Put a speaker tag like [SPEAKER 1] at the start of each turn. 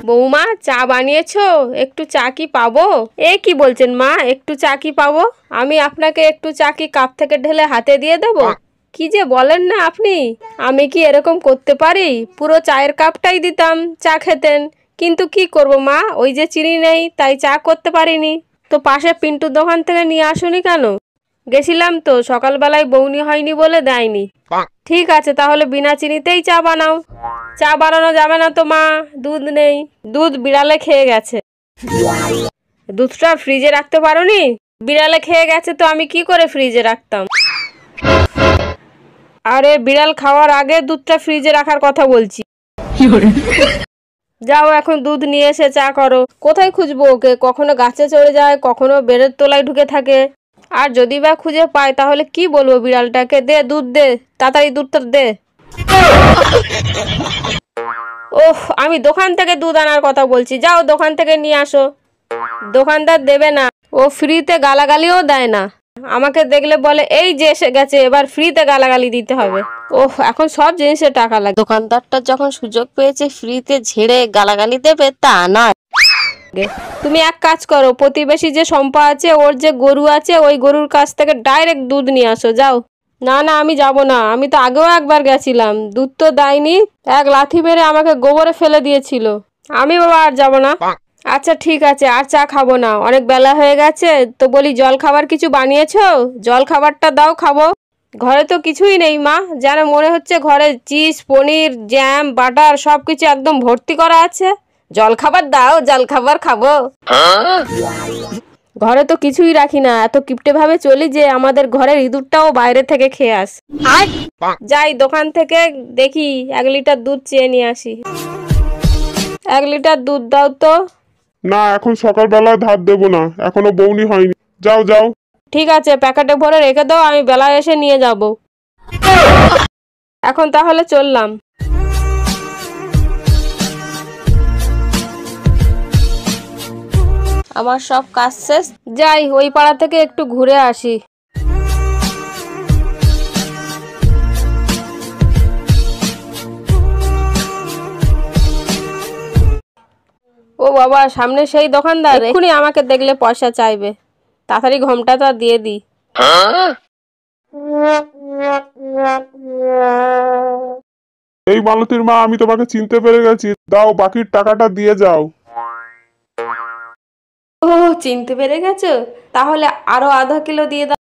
[SPEAKER 1] বৌমা চা বানিয়েছো? একটু চা কি পাবো? এ কি বলছেন মা, একটু চা কি পাবো? আমি আপনাকে একটু চা কি কাপ থেকে ঢেলে হাতে দিয়ে দেবো? কি যে বলেন না আপনি! আমি কি এরকম করতে পারি? পুরো চায়ের কাপটাই দিতাম, চা খেতেন। কিন্তু কি করব মা, ওই যে চিনি নেই, তাই চা করতে পারিনি। তো পাশে পিন্টুর দোকান থেকে নিয়ে আসুনি কেন? গেছিলাম তো, সকালবেলায় বউনি হয়নি বলে দেয়নি। ঠিক আছে, তাহলে বিনা চিনিতেই চা বানাও। চা বানানো যাবে না তো মা, দুধ নেই। দুধ বিড়ালে খেয়ে গেছে। দুধটা ফ্রিজে রাখতে পারোনি? বিড়ালে খেয়ে গেছে তো আমি কি করে ফ্রিজে রাখতাম? আরে বিড়াল খাওয়ার আগে দুধটা ফ্রিজে রাখার কথা বলছি। যাও এখন দুধ নিয়ে এসে চা করো। কোথায় খুঁজবো ওকে? কখনো গাছে চড়ে যায়, কখনো বেড়ের তলায় ঢুকে থাকে। আর যদি বা খুঁজে পাই তাহলে কি বলবো বিড়ালটাকে? দে দুধ দে, তাড়াতাড়ি দুধটা দে। ওহ, আমি দোকান থেকে দুধ আনার কথা বলছি, যাও দোকান থেকে নিয়ে আসো। দোকানদার দেবে না, ও ফ্রিতে গালাগালিও দেয় না। আমাকে দেখলে বলে এই যে এসে গেছে, এবার ফ্রিতে গালাগালি দিতে হবে। ওহ, এখন সব জিনিসে টাকা লাগে।
[SPEAKER 2] দোকানদারটা যখন সুযোগ পেয়েছে ফ্রিতে ঝেড়ে গালাগালি দেবে তা নয়।
[SPEAKER 1] তুমি এক কাজ করো, প্রতিবেশী যে শম্পা আছে, ওর যে গরু আছে, ওই গরুর কাছ থেকে ডাইরেক্ট দুধ নিয়ে আসো, যাও। না না, আমি যাব না। আমি তো আগেও একবার গেছিলাম, দুধ তো দেয়নি, এক লাথি মেরে আমাকে গোবরে ফেলে দিয়েছিল। আমি বাবা আর যাব না। আচ্ছা ঠিক আছে, আর চা খাবো না, অনেক বেলা হয়ে গেছে। তো বলি জল খাবার কিছু বানিয়েছো? জল খাবারটা দাও, খাবো। ঘরে তো কিছুই নেই মা, যেন মনে হচ্ছে ঘরে চিজ, পনির, জ্যাম, বাটার সব কিছু একদম ভর্তি করা আছে। জল খাবার দাও, জল খাবার খাবো। ঘরে তো কিছুই রাখি না, এত কিপটে ভাবে চলি যে আমাদের ঘরের ইঁদুরটাও বাইরে থেকে খেয়ে আস। যাই দোকান থেকে দেখি 1 লিটার দুধ চেয়ে নিয়ে আসি। 1 লিটার দুধ দাও তো।
[SPEAKER 3] না, এখন সকালবেলায় ধার দেবো না, এখনো বউনি হয়নি। যাও যাও।
[SPEAKER 1] ঠিক আছে, প্যাকেটে ভরে রেখে দাও, আমি বেলায় এসে নিয়ে যাব। এখন তাহলে চললাম।
[SPEAKER 2] আমার সব কাজ শেষ,
[SPEAKER 1] যাই ওই পাড়া থেকে একটু ঘুরে আসি। ও বাবা, সামনে সেই দোকানদার, এক্ষুনি আমাকে দেখলে পয়সা চাইবে। তাড়াতাড়ি ঘোমটাটা দিয়ে দিই।
[SPEAKER 3] এই মালতীর মা, আমি তোমাকে চিনতে পেরে গেছি, দাও বাকির টাকাটা দিয়ে যাও।
[SPEAKER 1] ও, চিনতে পেরে গেছো? তাহলে আরো আধা কিলো দিয়ে দাও।